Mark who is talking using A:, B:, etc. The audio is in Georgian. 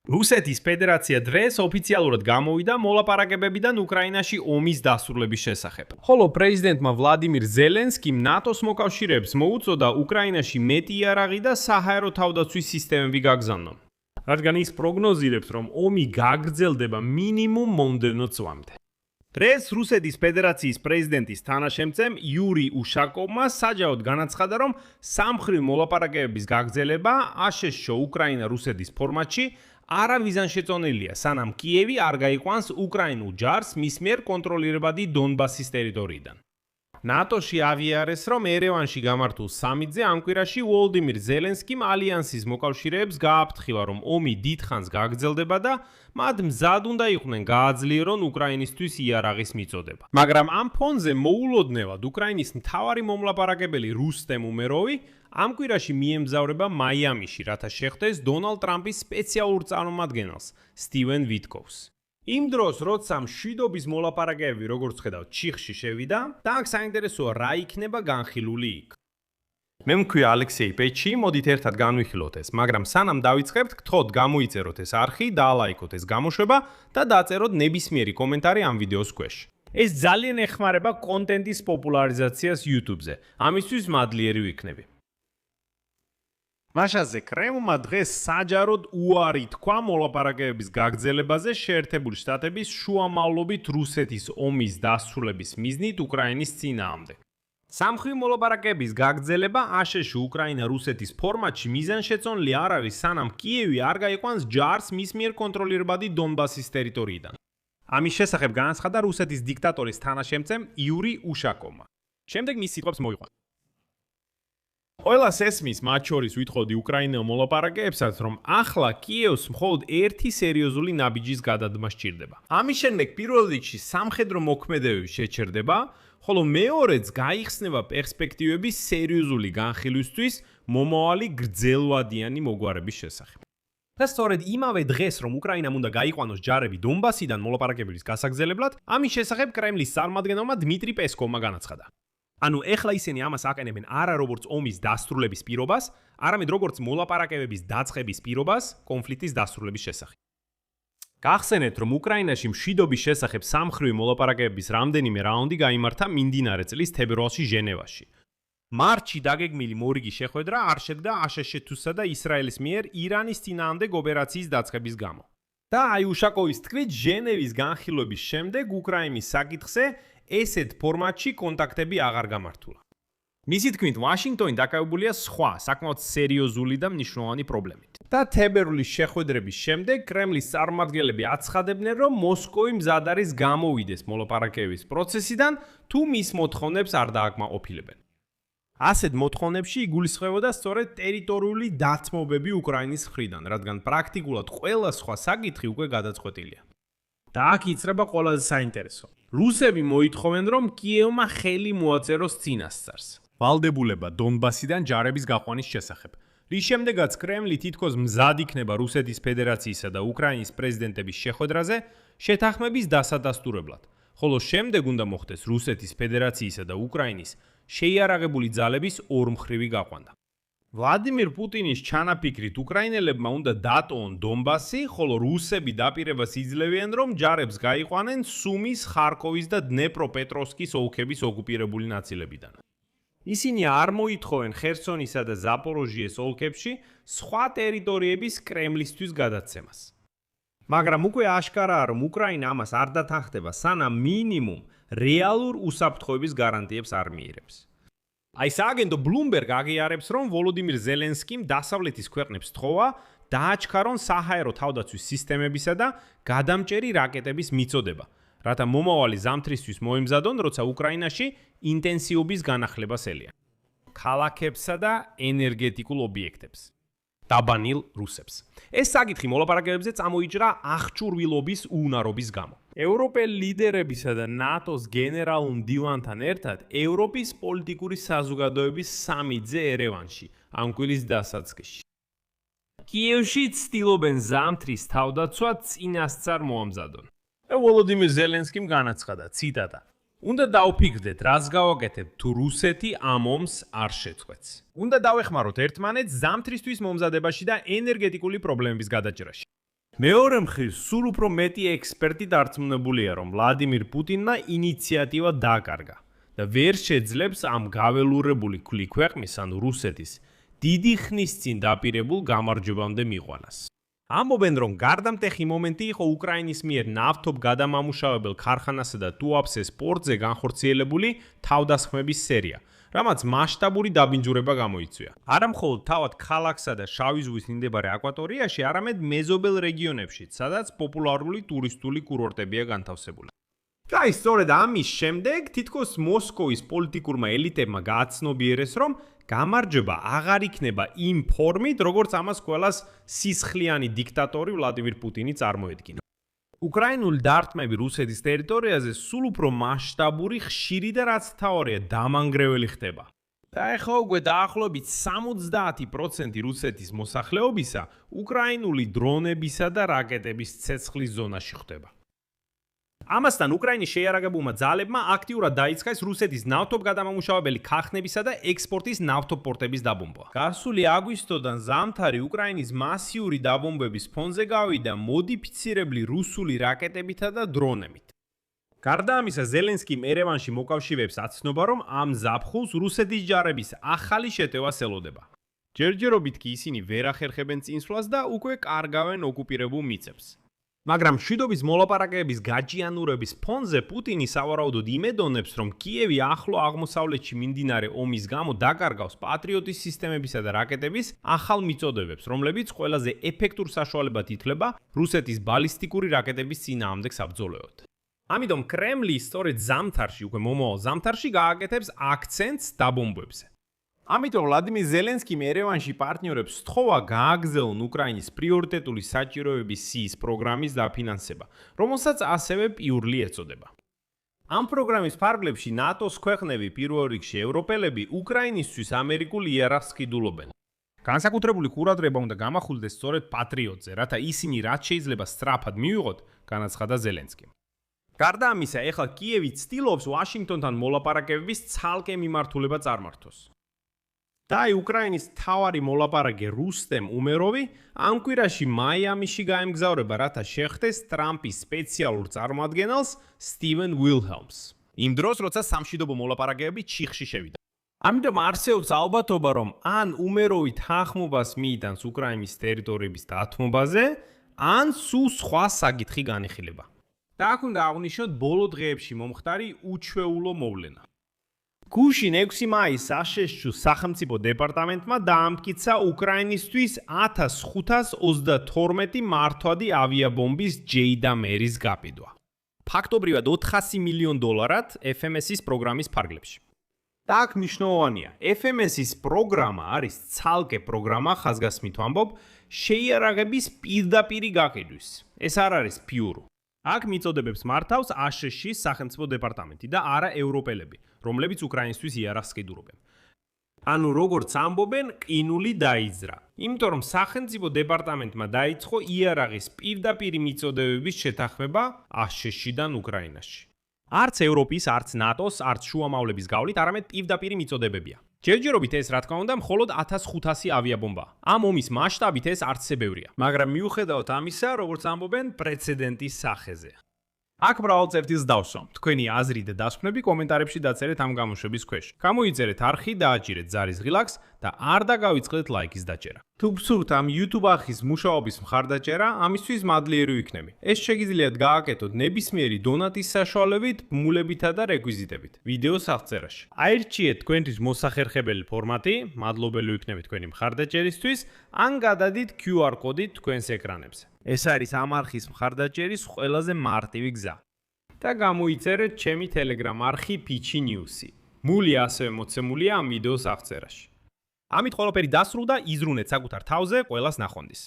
A: რუსეთის ფედერაცია დღეს ოფიციალურად გამოვიდა მოლაპარაკებებიდან უკრაინაში ომის დასრულების შესახებ. ხოლო პრეზიდენტმა ვლადიმირ ზელენსკიმ ნატოს მოკავშირეებს მოუწოდა უკრაინაში მეტი იარაღი და საჰაერო თავდაცვის სისტემები გაგზავნონ. რადგან ის პროგნოზირებს, რომ ომი გაგრძელდება მინიმუმ მომდევნო წლამდე. დღეს რუსეთის ფედერაციის პრეზიდენტის თანაშემწემ იური უშაკოვმა საჯაროდ განაცხადა, რომ სამხრივ მოლაპარაკებების გაგრძელება აშშ უკრაინა-რუსეთის ფორმატში არავიზანშეწონილია, სანამ კიევი არ გაიყვანს უკრაინულ ჯარს მის მიერ კონტროლირებადი დონბასის ტერიტორიიდან. ნატოში აღიარეს, რომ ერევანში გამართულ სამიტზე ამ კვირაში ვლოდიმირ ზელენსკიმ ალიანსის მოკავშირეებს გააფრთხილა, რომ ომი დიდხანს გაგრძელდება და მათ მზად უნდა იყვნენ გააძლიერონ უკრაინისთვის იარაღის მიწოდება. მაგრამ ამ ფონზე მოულოდნელად უკრაინის მთავარი მომლაპარაკებელი რუსტემ უმეროვი ამ კვირაში მიემგზავრება მაიამიში, რათა შეხვდეს დონალდ ტრამპის სპეციალურ წარმომადგენელს სტივენ ვიტკოვს. იმ დროს, როცა მშვიდობის მოლაპარაკებები, როგორც ხედავთ, ჩიხში შევიდა, და აქ საინტერესოა რა იქნება განხილული იქ. მე მქვია ალექსეი პეჩი, მოდით ერთად განვიხილოთ ეს, მაგრამ სანამ დავიწყებთ, გთხოვთ გამოიწეროთ ეს არხი, დაალაიქოთ ეს გამოშვება და დაწეროთ ნებისმიერი კომენტარი ამ ვიდეოს ქვეშ. ეს ძალიან ეხმარება კონტენტის პოპულარიზაციას YouTube-ზე. ამისთვის მადლიერი ვიქნები. მაშაზე კრემლმა დღეს საჯაროდ უარი თქვა მოლაპარაკებების გაგრძელებაზე შეერთებული შტატების შუამავლობით რუსეთის ომის დასრულების მიზნით უკრაინის წინააღმდეგ. სამხრივ მოლაპარაკებების გაგრძელება აშშ უკრაინა-რუსეთის ფორმატში მიზანშეწონილი არ არის, სანამ კიევი არ გაიყვანს ჯარს მის მიერ კონტროლირებადი დონბასის ტერიტორიიდან. ამის შესახებ განაცხადა რუსეთის დიქტატორის თანაშემწემ იური უშაკოვმა. შემდეგ მის სიტყვებს მოიყვანა. ყველას ესმის, მათ შორის ვითხოვდი უკრაინელ მოლაპარაკეებსაც, რომ ახლა კიევს მხოლოდ ერთი სერიოზული ნაბიჯის გადადგმა სჭირდება. ამის შემდეგ პირველ რიგში სამხედრო მოქმედებები შეჩერდება, ხოლო მეორეც გაიხსნება პერსპექტივები სერიოზული განხილვისთვის მომავალი გრძელვადიანი მოგვარების შესახებ. და სწორედ იმავე დღეს, რომ უკრაინამ უნდა გაიყვანოს ჯარები დონბასიდან მოლაპარაკებების გასაგრძელებლად, ამის შესახებ კრემლის წარმომადგენელმა დმიტრი პესკოვმა განაცხადა. ანუ ეხლა ისინი ამას აყენებენ არა როგორც ომის დასრულების პირობას, არამედ როგორც მოლაპარაკებების დაწყების პირობას კონფლიქტის დასრულების შესახებ. გახსენეთ, რომ უკრაინაში მშვიდობის შესახებ სამხრივი მოლაპარაკებების რამდენიმე რაუნდი გაიმართა მიმდინარე წლის თებერვალში ჟენევაში. მარტში დაგეგმილი მორიგი შეხვედრა არ შედგა აშშ-თუსა და ისრაელის მიერ ირანის წინააღმდეგ ოპერაციის დაწყების გამო. და აი უშაკოვის თქმით, ჟენევის განხილვების შემდეგ უკრაინის საკითხზე ესეთ ფორმატში კონტაქტები აღარ გამართულა. მისი თქმით, ვაშინგტონი დაკავებულია სხვა, საკმაოდ სერიოზული და მნიშვნელოვანი პრობლემით. და თებერვლის შეხვედრების შემდეგ კრემლის წარმომადგენლები აცხადებდნენ, რომ მოსკოვი მზად არის გამოვიდეს მოლაპარაკებების პროცესიდან, თუ მის მოთხოვნებს არ დააკმაყოფილებენ. ასეთ მოთხოვნებში იგულისხმებოდა სწორედ ტერიტორიული დათმობები უკრაინის მხრიდან, რადგან პრაქტიკულად ყველა სხვა საკითხი უკვე გადაწყვეტილია. და აქ იწყება ყველაზე საინტერესო. რუსები მოითხოვენ, რომ კიევმა ხელი მოაწეროს წინასწარს. ვალდებულება დონბასიდან ჯარების გაყვანის შესახებ. რის შემდეგაც კრემლი თითქოს მზად იქნება რუსეთის ფედერაციისა და უკრაინის პრეზიდენტების შეხვედრაზე შეთანხმების დასადასტურებლად, ხოლო შემდეგ უნდა მოხდეს რუსეთის ფედერაციისა და უკრაინის შეიარაღებული ძალების ორმხრივი გაყვანა. ვლადიმირ პუტინის ჩანაფიქრით უკრაინელებმა უნდა დატოვონ დონბასი, ხოლო რუსები დაპირებას იძლევიან, რომ ჯარებს გაიყვანენ სუმის, ხარკოვის და დნეპროპეტროვსკის ოლქების ოკუპირებული ნაწილებიდან. ისინი არ მოითხოვენ ხერსონისა და ზაპოროჟიეს ოლქებში სხვა ტერიტორიების კრემლისთვის გადაცემას. მაგრამ უკვე აშკარაა, რომ უკრაინა ამას არ დათანხმდება, სანამ მინიმუმ რეალურ უსაფრთხოების გარანტიებს არ მიიღებს. აი სააგენტო ბლუმბერგ აღიარებს, რომ ვლოდიმირ ზელენსკიმ დასავლეთის ქვეყნებს თხოვა დააჩქარონ საჰაერო თავდაცვის სისტემებისა და გადამჭერი რაკეტების მიწოდება, რათა მომავალი ზამთრისთვის მოემზადონ, როცა უკრაინაში ინტენსივობის განახლება სელია. ქალაქებსა და ენერგეტიკულ ობიექტებს. დაბანილ რუსებს. ეს საკითხი მოლაპარაკებებზე წამოიჭრა აღჭურვილობის უუნარობის გამო. ევროპელ ლიდერებისა და ნატოს გენერალურ მდივანთან ერთად ევროპის პოლიტიკური საზოგადოების სამიტზე ერევანში ამ კვირის დასაწყისში. კიევში ცდილობენ ზამთრის თავდაცვად წინასწარ მოამზადონ. ვლოდიმირ ზელენსკიმ განაცხადა, ციტატა: უნდა დავფიქრდეთ, რას გავაკეთებთ თუ რუსეთი ამ ომს არ შეწყვეტს. უნდა დავეხმაროთ ერთმანეთს ზამთრისთვის მომზადებაში და ენერგეტიკული პრობლემების გადაჭრაში. მეორე მხრივ, სულ უფრო მეტი ექსპერტი დარწმუნებულია, რომ ვლადიმირ პუტინმა ინიციატივა დაკარგა და ვერ შეძლებს ამ გაველურებული ქვეყნის, ანუ რუსეთის, დიდი ხნის წინ დაპირებულ გამარჯვებამდე მიყვანას. ამბობენ, რომ გარდამტეხი მომენტი იყო უკრაინის მიერ ნავთობ გადამამუშავებელ ქარხანასა და ტუაფსეს პორტზე განხორციელებული თავდასხმების სერია, რამაც მასშტაბური დაბინძურება გამოიწვია. არა მხოლოდ თავად ქალაქსა და შავი ზღვის მიმდებარე აკვატორიაში, არამედ მეზობელ რეგიონებშიც, სადაც პოპულარული ტურისტული კურორტებია განთავსებული. და სწორედ ამის შემდეგ თითქოს მოსკოვის პოლიტიკურმა ელიტებმა გააცნობიერეს, რომ გამარჯვება აღარ იქნება იმ ფორმით, როგორც ამას ყველას სისხლიანი დიქტატორი ვლადიმირ პუტინი წარმოედგინა. უკრაინული დარტყმები რუსეთის ტერიტორიაზე სულ უფრო მასშტაბური, ხშირი და რაც თავარია, დამანგრეველი ხდება. და ეხლა უკვე დაახლოებით 70% რუსეთის მოსახლეობისა უკრაინული დრონებისა და რაკეტების ცეცხლის ზონაში ხდება. ამასთან უკრაინის შეიარაღებულმა ძალებმა აქტიურად დაიწყეს რუსეთის ნავთობგადამამუშავებელი ქარხნებისა და ექსპორტის ნავთობპორტების დაბომბვა. გასული აგვისტოდან ზამთარი უკრაინის მასიური დაბომბების ფონზე გავიდა მოდიფიცირებული რუსული რაკეტებითა და დრონებით. გარდა ამისა, ზელენსკიმ ერევანში მოკავშირეებს აცნობა, რომ ამ ზაფხულს რუსეთის ჯარების ახალი შეტევა ელოდება. ჯერჯერობით კი ისინი ვერ ახერხებენ წინსვლას და უკვე კარგავენ ოკუპირებულ მიწებს. მაგრამ მშვიდობის მოლაპარაკებების გაჭიანურების ფონზე პუტინი სავარაუდოდ იმედონებს, რომ კიევი ახლო აღმოსავლეთში მიმდინარე ომის გამო დაკარგავს პატრიოტის სისტემებისა და რაკეტების ახალ მიწოდებებს, რომლებიც ყველაზე ეფექტურ საშუალებად ითვლება რუსეთის ბალისტიკური რაკეტების წინააღმდეგ საბრძოლველად. ამიტომ კრემლი სწორედ ზამთარში, უკვე მომავალ ზამთარში გააკეთებს აქცენტს დაბომბვებზე. ამიტომ ვლადიმირ ზელენსკიმ ერევანში პარტნიორებს სთხოვა გააგრძელონ უკრაინის პრიორიტეტული საჭიროების სიის პროგრამის დაფინანსება, რომელსაც ასევე პიურლი ეწოდება. ამ პროგრამის ფარგლებში ნატოს ქვეყნები, პირველ რიგში ევროპელები, უკრაინისთვის ამერიკულ იარაღს ყიდულობენ. განსაკუთრებული ყურადღება უნდა გამახვილდეს სწორედ პატრიოტზე, რათა ისინი რაც შეიძლება სწრაფად მივიღოთ, განაცხადა ზელენსკიმ. გარდა ამისა, ეხლა კიევი ცდილობს ვაშინგტონთან მოლაპარაკებების ცალკე მიმართულება წარმართოს. და უკრაინის მთავარი მოლაპარაკე რუსტემ უმეროვი ამ კვირაში მაიამიში გაემგზავრება, რათა შეხვდეს ტრამპის სპეციალურ წარმოადგენელს სტივენ ვილჰელმს. იმ დროს, როცა სამშვიდობო მოლაპარაკებები ჩიხში შევიდა. ამიტომ არსებობს ალბათობა, რომ ან უმეროვი თანხმობას მიიტანს უკრაინის ტერიტორიების დათმობაზე, ან სულ სხვა საკითხი განიხილება. და აქ უნდა აღვნიშნოთ ბოლო დღეებში მომხდარი უჩვეულო მოვლენა. გუშინ 6 მაისს აშშ სახელმწიფო დეპარტამენტმა დაამტკიცა უკრაინისთვის 1532 მართვადი ავიაბომბის ჯეიდა მერის გაფიდვა. ფაქტობრივად $400 მილიონ FMS-ის პროგრამის ფარგლებში. და აქ მნიშვნელოვანია, FMS-ის პროგრამა არის ცალკე პროგრამა, ხაზგასმით ვამბობ, შეიარაღების პირდაპირი გაყიდვის. ეს არ არის ფიურო. აქ მიწოდებებს მართავს აშშ-ის სახელმწიფო დეპარტამენტი და არა ევროპელები, რომლებიც უკრაინისთვის იარაღს ყიდულობენ. ანუ როგორც ამბობენ, ყინული დაიძრა. იმიტომ რომ სახელმწიფო დეპარტამენტმა დაიწყო იარაღის პირდაპირი მიწოდებების შეთანხმება აშშ-დან უკრაინაში. არც ევროპის, არც ნატოს, არც შუამავლების გავლით, არამედ პირდაპირი მიწოდებებია. ჯერჯერობით ეს რა თქმა უნდა მხოლოდ 1500 ავიაბომბა. ამ ომის მასშტაბით ეს არცე ბევრია. მაგრამ მიუხედავად ამისა, როგორც ამბობენ, პრეცედენტის სახეზე. აქ მრავალწევრთილს დავსვამ. თქვენი აზრი და დასკვნები კომენტარებში დაწერეთ ამ გამოშვების ქვეშ. გამოიწერეთ არხი, დააჭირეთ ზარის ღილაკს და არ დაგავიწყდეთ ლაიკის დაჭერა. თუ გსურთ ამ YouTube არხის მუშაობის მხარდაჭერა, ამისთვის მადლიერი ვიქნები. ეს შეგიძლიათ გააკეთოთ ნებისმიერი დონატის საშუალებით, ბმულებითა და რეკვიზიტებით. ვიდეოს აღწერაში. აირჩიეთ თქვენთვის მოსახერხებელი ფორმატი, მადლობელი ვიქნები თქვენი მხარდაჭერისთვის, ან გადადით QR კოდით თქვენს ეკრანებზე. ეს არის ამ არხის მხარდაჭერის ყველაზე მარტივი გზა. და გამოიწერეთ ჩემი Telegram არხი Pichi News-ი. მული ასევე მოცემულია ამ ვიდეოს აღწერაში. ამით ყველაფერი დასრულდა, იზრუნეთ საკუთარ თავზე, ყველას ნახვამდის.